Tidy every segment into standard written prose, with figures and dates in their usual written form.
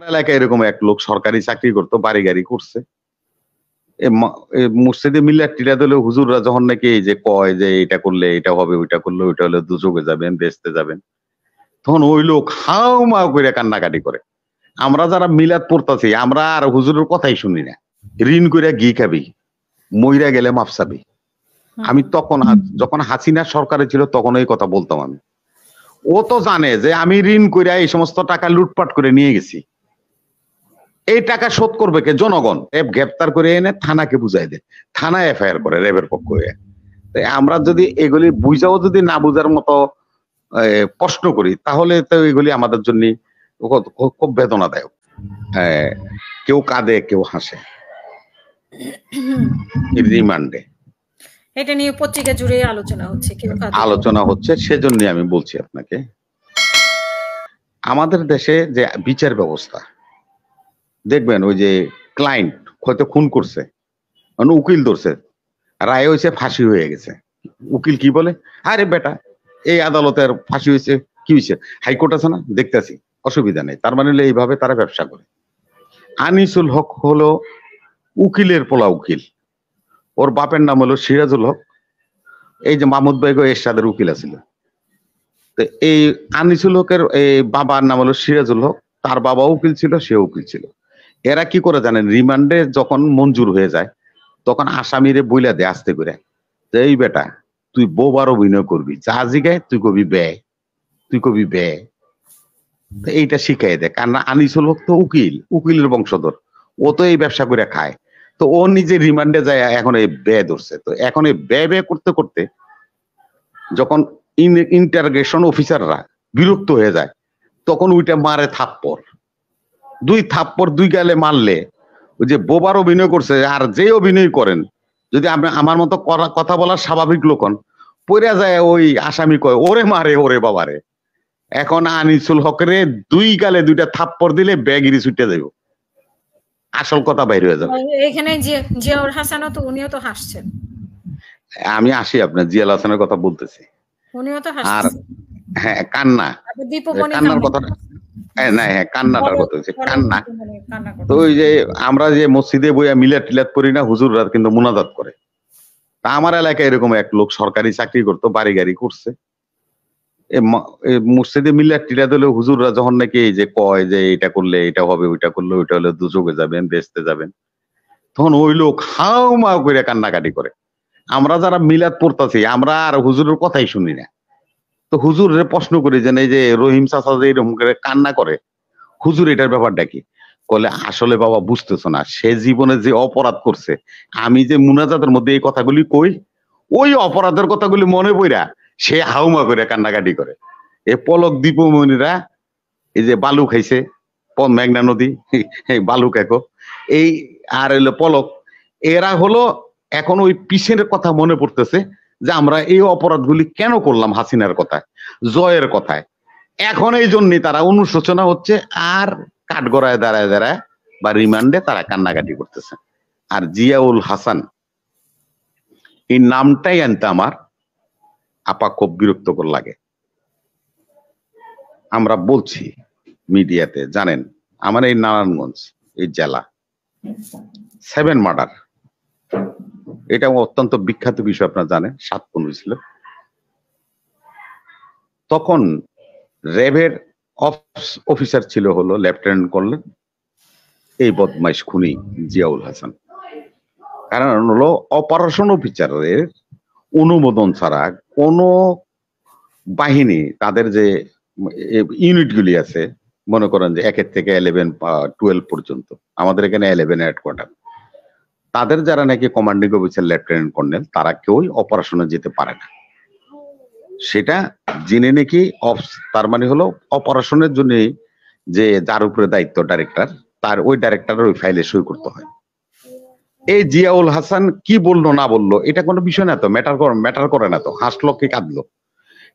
আমার এলাকায় এরকম এক লোক সরকারি চাকরি করতো, বাড়ি গাড়ি করছে। মসজিদে মিল্লাত টিলা দিলে হুজুররা যখন নাকি এই যে কয় যে এটা করলে এটা হবে, ওইটা করলে ওইটা হলে দুযোগে যাবেন, বেচতে যাবেন, তখন ওই লোক হাউ মাউ করে কান্নাকাটি করে। আমরা যারা মিলাদ পড়তাছি আমরা আর হুজুরের কথাই শুনি না। ঋণ করে ঘি খাবি, মইরা গেলে মাফ চাবি। আমি তখন যখন হাসিনা সরকারে ছিল তখন এই কথা বলতাম আমি। ও তো জানে যে আমি ঋণ করে এই সমস্ত টাকা লুটপাট করে নিয়ে গেছি, এই টাকা শোধ করবে কে? জনগণ। র্যাব গ্রেপ্তার করে এনে থানাকে বুঝাই দেয়, থানা এফআইআর করে র্যাবের পক্ষ হয়ে। আমরা যদি এগুলি বুঝাও যদি না বুঝার মতো প্রশ্ন করি তাহলে তো এগুলি আমাদের জন্য খুব বেদনাদায়ক। কেউ কাঁদে, কেউ হাসে রিমান্ডে। এটা নিয়ে পত্রিকা জুড়ে আলোচনা হচ্ছে। সেজন্য আমি বলছি আপনাকে, আমাদের দেশে যে বিচার ব্যবস্থা দেখবেন, ওই যে ক্লায়েন্ট হয়তো খুন করছে, উকিল ধরছে, রায় হয়েছে ফাঁসি হয়ে গেছে, উকিল কি বলে, আরে বেটা এই আদালতের ফাঁসি হয়েছে, কি হয়েছে, হাইকোর্ট আছে না, দেখতেছি, অসুবিধা নেই। তার মানে এইভাবে তারা ব্যবসা করে। আনিসুল হক হলো উকিলের পোলা উকিল, ওর বাপের নাম হলো সিরাজুল হক। এই যে মাহমুদ ভাইগো এরশাদের উকিল আছিল, তো এই আনিসুল হকের এই বাবার নাম হলো সিরাজুল হক, তার বাবা উকিল ছিল, সে উকিল ছিল। এরা কি করে জানেন, রিমান্ডে যখন মঞ্জুর হয়ে যায় তখন আসামিরে বইলা দেয় আস্তে করে, এই বেটা তুই বোবার অভিনয় করবি, যা জিগায় তুই কবি ব্যয়, তুই কবি ব্যয়, এইটা শিখাই দেয়। কারণ আনিসুল হক তো উকিল, উকিলের বংশধর, ও তো এই ব্যবসা করে খায়। তো ও নিজে রিমান্ডে যায়, এখন এই ব্যয় ধরছে। তো এখন এই ব্যয় করতে করতে যখন ইন্টারগ্রেশন অফিসাররা বিরক্ত হয়ে যায় তখন ওইটা মারে থাপ্পড়, দুই থাপ্পড় দুই গালে মারলে ওই যে বোবার অভিনয় করছে। আর যে অভিনয় করেন, যদি আপনি আমার মতো কথা বলার স্বাভাবিক লোকন পড়ে যায়, ওই আসামি কয় ওরে মারে ওরে বাবারে। এখন আনিসুল হকরে দুই গালে দুইটা থাপ্পড় দিলে ব্যাগিরি ছুটে যাবে, আসল কথা বাইরে হয়ে যাবে। এখানে জিয়াউল হাসানও তো, উনিও তো হাসছেন। আমি আসি আপনার জিয়াউল হাসানের কথা বলতেছি। উনিও তো আর হাসছেন। হ্যাঁ, কান্নার কথা না, হ্যাঁ কান্নাটার কথা হচ্ছে, কান্না। তো ওই যে আমরা যে মসজিদে বইয়া মিলাদ টিলাদ পড়ি না, হুজুররা কিন্তু মুনাজাত করে। তা আমার এলাকায় এরকম এক লোক সরকারি চাকরি করতো, বাড়ি গাড়ি করছে। মসজিদে মিলাদ টিলাদ হলে হুজুররা যখন নাকি এই যে কয় যে এটা করলে এটা হবে, ওইটা করলে ওইটা হলে দুযোগে যাবেন, বেচতে যাবেন, তখন ওই লোক হাউ মাউ করে কান্নাকাটি করে। আমরা যারা মিলাদ পড়তাছি আমরা আর হুজুরের কথাই শুনি না। তো হুজুরের প্রশ্ন করি যে এই যে রহিম চাচা যে এরকম করে কান্না করে, হুজুর এটার ব্যাপারটা কি? বলে আসলে বাবা বুঝতেছ না, সে জীবনে যে অপরাধ করছে, আমি যে মুনাজাতের মধ্যে এই কথাগুলি কই, ওই অপরাধের কথাগুলি মনে পড়া সে হাউমা করে কান্নাকাটি করে। এ পলক দীপমণিরা এই যে বালু খাইছে, মেঘনা নদী এই বালু কেকো, এই আর হলো পলক, এরা হলো এখন ওই পিছনের কথা মনে পড়তেছে যে আমরা এই অপরাধগুলি কেন করলাম, হাসিনার কথায়, জয়ের কথায়। এখন এই জন্যই তারা অনুশোচনা হচ্ছে, আর কাঠগড়ায় দাঁড়ায় দাঁড়ায় বা রিমান্ডে তারা কান্নাকাটি করতেছে। আর জিয়াউল হাসান এই নামটাই আনতে আমার আপা খুব বিরক্তকর লাগে। আমরা বলছি মিডিয়াতে, জানেন আমার এই নারায়ণগঞ্জ এই জেলা 7 মার্ডার, এটা অত্যন্ত বিখ্যাত বিষয়, আপনারা জানেন। 7 খুন হয়েছিল। তখন র্যাবের অফিসার ছিল হলো লেফটেন্যান্ট কর্নেল এই বদমাইশ খুনি জিয়াউল হাসান। কারণ হলো অপারেশন অফিসারের অনুমোদন ছাড়া কোন বাহিনী, তাদের যে ইউনিট গুলি আছে, মনে করেন যে 1 থেকে 11 বা 12 পর্যন্ত, আমাদের এখানে 11 হেডকোয়ার্টার, তাদের যারা নাকি কমান্ডিং অফিসার লেফটেন্যান্ট কর্নেল, তারা কেউই অপারেশনে যেতে পারে না। সেটা জেনে নাকি তার মানে হলো অপারেশনের জন্য যে যার উপরে দায়িত্ব ডাইরেক্টর, তার ওই ডাইরেক্টরের ওই ফাইলে সই করতে হয়। এই জিয়াউল হাসান কি বললো না বললো এটা কোনো বিষয় না, তো ম্যাটার করে না, তো হাসলো কি কাঁদলো।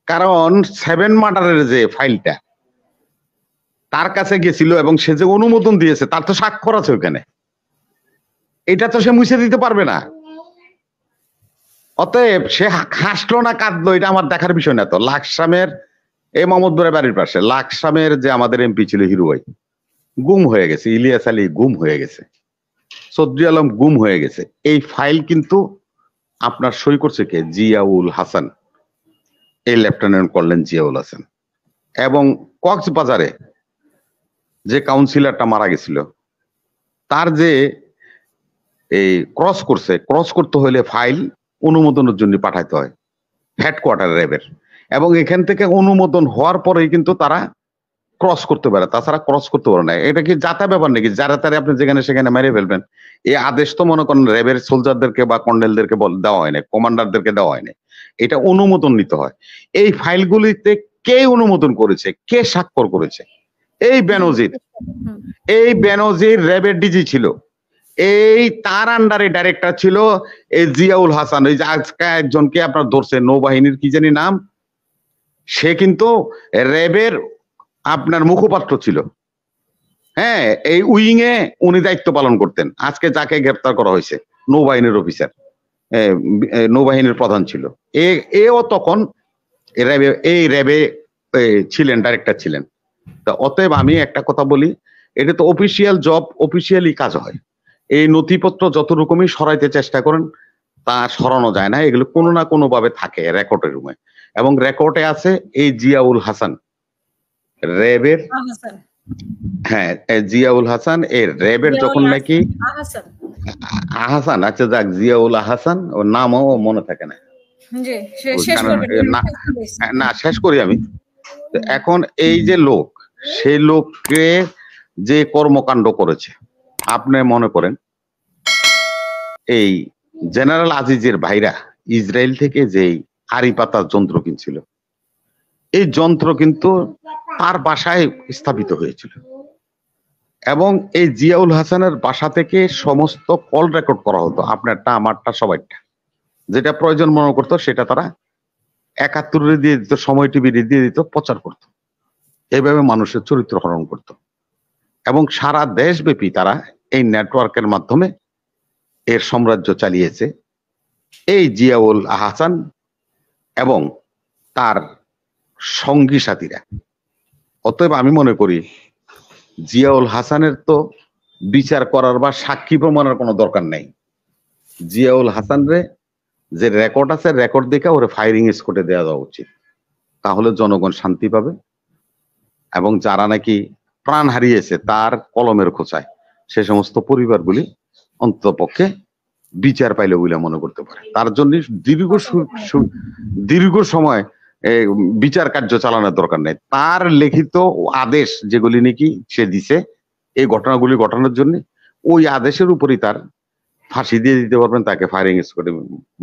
কারণ 7 মার্ডারের যে ফাইলটা তার কাছে গেছিল এবং সে যে অনুমোদন দিয়েছে তার তো স্বাক্ষর আছে ওখানে, এটা তো সে মুছে দিতে পারবে না। অতএব সে হাসলো না কাঁদলো এটা আমার দেখার বিষয় না। তো লাকসামের এই মোহাম্মদপুরের বাড়ির পাশে লাকসামের যে আমাদের এমপি ছিল হিরু ভাই, গুম হয়ে গেছে, ইলিয়াস আলী গুম হয়ে গেছে, চৌধুরী আলম গুম হয়ে গেছে। এই ফাইল কিন্তু আপনার সই করছে কে? জিয়াউল হাসান, এই লেফটেন্যান্ট কর্নেল জিয়াউল হাসান। এবং কক্সবাজারে যে কাউন্সিলরটা মারা গেছিল, তার যে এই ক্রস করতে হলে ফাইল অনুমোদনের জন্য পাঠাইতে হয় হেডকোয়ার্টার র্যাবের, এবং এখান থেকে অনুমোদন হওয়ার পরেই কিন্তু তারা ক্রস করতে পারে, তাছাড়া ক্রস করতে পারে না। এটা কি যাতা ব্যাপার নাকি যারা তারা আপনি যেখানে সেখানে মেরে ফেলবেন? এই আদেশ তো মনে করেন র্যাবের সোলজারদেরকে বা কর্নেলদেরকে দেওয়া হয় না, কমান্ডারদেরকে দেওয়া হয় না, এটা অনুমোদন নিতে হয়। এই ফাইলগুলিতে কে অনুমোদন করেছে, কে স্বাক্ষর করেছে? এই বেনজির। এই বেনজির র্যাবের ডিজি ছিল, এই তার আন্ডারে ডাইরেক্টর ছিল এই জিয়াউল হাসান। এই যে আজকে একজনকে আপনার ধরছে নৌবাহিনীর কি জানি নাম, সে কিন্তু র্যাবের আপনার মুখপাত্র ছিল। হ্যাঁ, এই উইং এ উনি দায়িত্ব পালন করতেন। আজকে যাকে গ্রেপ্তার করা হয়েছে নৌবাহিনীর অফিসার, নৌবাহিনীর প্রধান ছিল। এও তখন এই র্যাবে ছিলেন, ডাইরেক্টর ছিলেন। তা অতএব আমি একটা কথা বলি, এটা তো অফিসিয়াল জব, অফিসিয়ালি কাজ হয়। এই নথিপত্র যত রকমই সরাইতে চেষ্টা করেন তা সরানো যায় না, এগুলো কোনো না কোনো ভাবে থাকে রেকর্ডের রুমে। এবং রেকর্ডে আছে এই জিয়াউল হাসান র্যাবের, হ্যাঁ জিয়াউল হাসান এই র্যাবের যখন নাকি আহসান, আচ্ছা যাক, জিয়াউল হাসান ওর নামও মনে থাকে না, না শেষ করি আমি। এখন এই যে লোক, সেই লোককে যে কর্মকাণ্ড করেছে, আপনি মনে করেন এই জেনারেল আজিজের ভাইরা ইসরায়েল থেকে যে আড়ি পাতার যন্ত্র কিনছিল, এই যন্ত্র কিন্তু তার বাসায় স্থাপিত হয়েছিল। এবং এই জিয়াউল হাসানের বাসা থেকে সমস্ত কল রেকর্ড করা হতো, আপনারটা আমারটা সবাইটা, যেটা প্রয়োজন মনে করতো সেটা তারা ৭১ দিয়ে দিত, সময় টিভি দিয়ে দিত, প্রচার করত। এইভাবে মানুষের চরিত্র হরণ করত। এবং সারা দেশব্যাপী তারা এই নেটওয়ার্কের মাধ্যমে এর সাম্রাজ্য চালিয়েছে এই জিয়াউল হাসান এবং তার সঙ্গী সাথীরা। অতএব আমি মনে করি জিয়াউল হাসানের তো বিচার করার বা সাক্ষী প্রমাণের কোনো দরকার নেই। জিয়াউল হাসানরে যে রেকর্ড আছে, রেকর্ড দেখে ওরে ফায়ারিং স্কোয়াডে দেওয়া উচিত, তাহলে জনগণ শান্তি পাবে। এবং যারা নাকি প্রাণ হারিয়েছে তার কলমের খোঁচায়, সে সমস্ত পরিবারগুলি অন্ততপক্ষে বিচার পাইলে বলে মনে করতে পারে। তার জন্য দীর্ঘ সময় বিচার কার্য চালানোর দরকার নেই। তার লিখিত আদেশ যেগুলি নাকি সে দিছে এই ঘটনাগুলি ঘটানোর জন্য, ওই আদেশের উপরই তার ফাঁসি দিয়ে দিতে পারবেন, তাকে ফায়ারিং স্কোয়াডে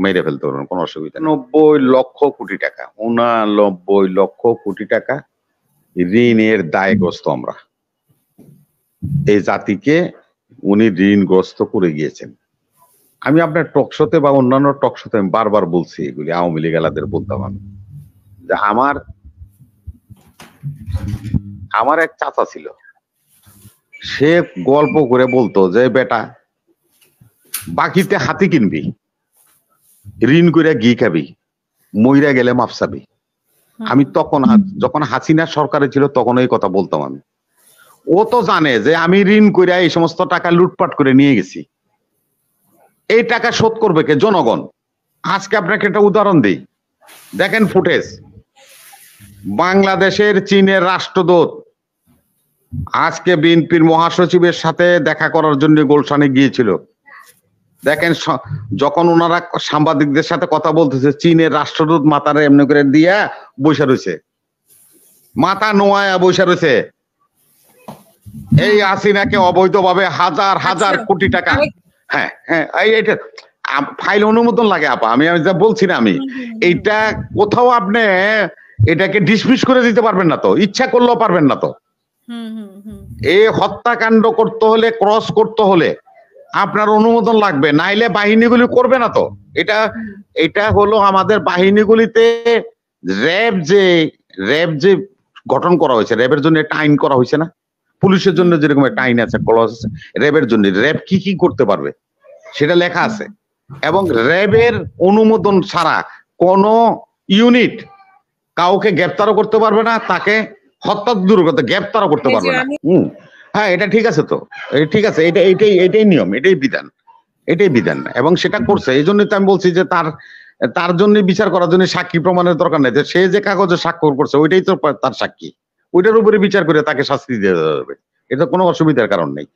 মেরে ফেলতে পারবেন, কোনো অসুবিধা। ৯০ লক্ষ কোটি টাকা, ৮৯ লক্ষ কোটি টাকা ঋণের দায়গ্রস্ত আমরা। এই জাতিকে উনি ঋণগ্রস্ত করে গিয়েছেন। আমি আপনার টকশোতে বা অন্যান্য টকশোতে আমি বারবার বলছি, এগুলি আওয়ামী লীগ এলাদের বলতাম আমি, যে আমার এক চাচা ছিল, সে গল্প করে বলতো যে বেটা বাকিতে হাতি কিনবি, ঋণ করে ঘি খাবি, মইরা গেলে মাপসাবি। আমি তখন যখন হাসিনা সরকারে ছিল তখন এই কথা বলতাম আমি। ও তো জানে যে আমি ঋণ করে এই সমস্ত টাকা লুটপাট করে নিয়ে গেছি, এই টাকা শোধ করবে কে? জনগণ। আজকে আপনাকে একটা উদাহরণ দিই, দেখেন ফুটেজ। বাংলাদেশের চীনের রাষ্ট্রদূত আজকে বিএনপির মহাসচিবের সাথে দেখা করার জন্য গুলশানে গিয়েছিল। দেখেন যখন ওনারা সাংবাদিকদের সাথে কথা বলতেছে, চীনের রাষ্ট্রদূত মাথার এমনি করে দিয়া বসে রয়েছে, মাথা নোয়া বসে রয়েছে। এই হাসিনাকে অবৈধভাবে হাজার হাজার কোটি টাকা, হ্যাঁ হ্যাঁ, এইটা ফাইল অনুমোদন লাগে আপা, আমি যা বলছি না, আমি এইটা কোথাও আপনি এটাকে ডিসমিস করে দিতে পারবেন না তো, ইচ্ছা করলেও পারবেন না তো। এই হত্যাকাণ্ড করতে হলে, ক্রস করতে হলে আপনার অনুমোদন লাগবে, নাইলে বাহিনীগুলি করবে না তো। এটা হলো আমাদের বাহিনীগুলিতে র্যাব যে গঠন করা হয়েছে, র্যাবের জন্য একটা আইন করা হয়েছে না? পুলিশের জন্য যেরকম একটা আইন আছে, ক্লজ আছে, র্যাবের জন্য র্যাব কি কি করতে পারবে সেটা লেখা আছে। এবং র্যাবের অনুমোদন ছাড়া কোন ইউনিট কাউকে গ্রেপ্তারও করতে পারবে না, তাকে হত্যা দূর করতে গ্রেপ্তারও করতে পারবে না। হ্যাঁ, এটা ঠিক আছে তো, ঠিক আছে, এটাই নিয়ম, এটাই বিধান এবং সেটা করছে। এই জন্যই তো আমি বলছি যে তার জন্য বিচার করার জন্য সাক্ষী প্রমাণের দরকার নেই। যে সে যে কাগজে স্বাক্ষর করছে ওইটাই তো তার সাক্ষী, ওইটার উপরে বিচার করে তাকে শাস্তি দিয়ে দেওয়া যাবে, এটা কোনো অসুবিধার কারণ নেই।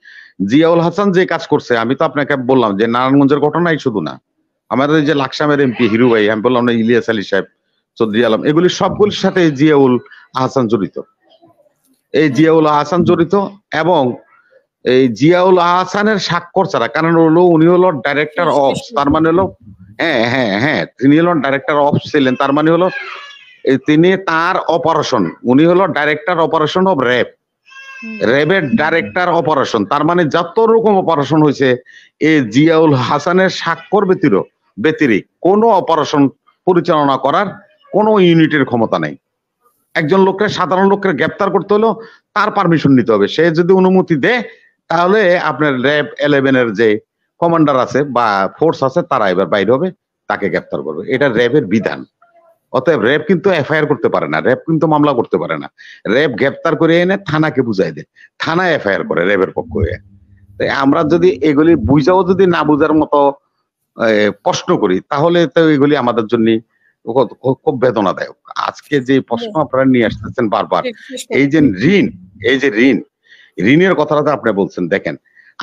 জিয়াউল হাসান যে কাজ করছে, আমি তো আপনাকে বললাম যে নারায়ণগঞ্জের ঘটনাই শুধু না, আমাদের যে লাকসামের এমপি হিরু ভাই, আমি বললাম না ইলিয়াস আলী সাহেব, চৌধুরী আলম, এগুলি সবগুলির সাথে জিয়াউল আহসান জড়িত। এই জিয়াউল আহসান জড়িত এবং এই জিয়াউল আহসানের স্বাক্ষর ছাড়া, কারণ হলো উনি হলো ডাইরেক্টর অফ, তার মানে হলো হ্যাঁ তিনি হলো ডাইরেক্টর অফ ছিলেন, তার মানে হলো তিনি তার অপারেশন, উনি হলো ডাইরেক্টর অপারেশন অফ র্যাব, র্যাবের ডাইরেক্টর অপারেশন, তার মানে যত রকম অপারেশন হয়েছে এই জিয়াউল হাসানের স্বাক্ষর ব্যতিরিক কোনো অপারেশন পরিচালনা করার কোনো ইউনিটের ক্ষমতা নেই। একজন লোককে, সাধারণ লোককে গ্রেপ্তার করতে হলেও তার পারমিশন নিতে হবে। সে যদি অনুমতি দেয় তাহলে আপনার র্যাব 11 যে কমান্ডার আছে বা ফোর্স আছে তারা এবার বাইরে হবে, তাকে গ্রেপ্তার করবে। এটা র্যাবের বিধান। অতএব র্যাব কিন্তু এফআইআর করতে পারে না, র্যাব কিন্তু মামলা করতে পারে না। র্যাব গ্রেপ্তার করে এনে থানাকে বুঝাই দেয়, থানা এফআইআর করে র্যাবের পক্ষ হয়ে। আমরা যদি এগুলি বুঝাও যদি না বুঝার মতো প্রশ্ন করি, তাহলে তো এগুলি আমাদের জন্য খুব বেদনাদায়ক। আজকে যে প্রশ্ন আপনারা নিয়ে আসতেছেন বারবার, এই যে ঋণের কথাটা আপনি বলছেন, দেখেন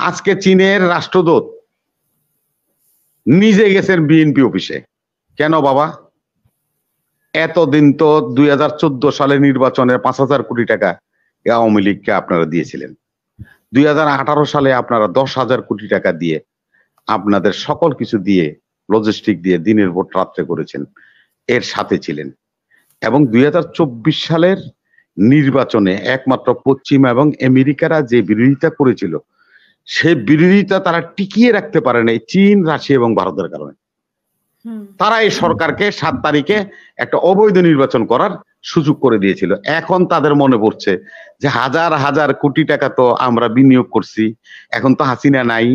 আজকে চীনের রাষ্ট্রদূত নিজে গেছেন বিএনপি অফিসে। কেন বাবা? এতদিন তো 2014 সালে নির্বাচনের 5,000 কোটি টাকা আওয়ামী লীগকে আপনারা দিয়েছিলেন। 2018 সালে আপনারা 10,000 কোটি টাকা দিয়ে আপনাদের সকল কিছু দিয়ে, লজিস্টিক দিয়ে দিনের ভোট রাত্রে করেছেন, এর সাথে ছিলেন। এবং 2024 সালের নির্বাচনে একমাত্র পশ্চিমা এবং আমেরিকারা যে বিরোধিতা করেছিল, সে বিরোধিতা তারা টিকিয়ে রাখতে পারে নাই চীন, রাশিয়া এবং ভারতের কারণে। তারা এই সরকারকে 7 তারিখে একটা অবৈধ নির্বাচন করার সুযোগ করে দিয়েছিল। এখন তাদের মনে পড়ছে যে হাজার হাজার কোটি টাকা তো আমরা বিনিয়োগ করছি, এখন তো হাসিনা নাই,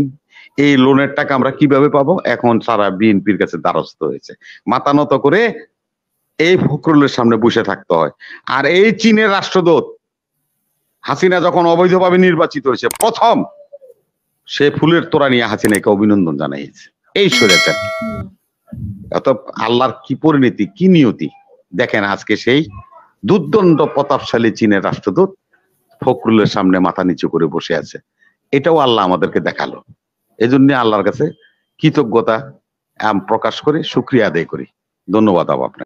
এই লোনের টাকা আমরা কিভাবে পাবো? এখন সারা বিএনপির কাছে দ্বারস্থ হয়েছে, মাথা নত করে এই ফখরুলের সামনে বসে থাকতে হয়। আর এই চীনের রাষ্ট্রদূত হাসিনা যখন অবৈধভাবে নির্বাচিত হয়েছে, প্রথম সে ফুলের তোড়া নিয়ে হাসিনাকে অভিনন্দন জানাইছে। এই স্বৈরাচার। অতএব আল্লাহর কি পরিণতি, কি নিয়তি দেখেন। আজকে সেই দুর্দণ্ড প্রতাপশালী চীনের রাষ্ট্রদূত ফখরুলের সামনে মাথা নিচু করে বসে আছে। এটাও আল্লাহ আমাদেরকে দেখালো। এজন্য আল্লাহর কাছে কৃতজ্ঞতা প্রকাশ করে শুকরিয়া আদায় করি। ধন্যবাদ আপনাকে।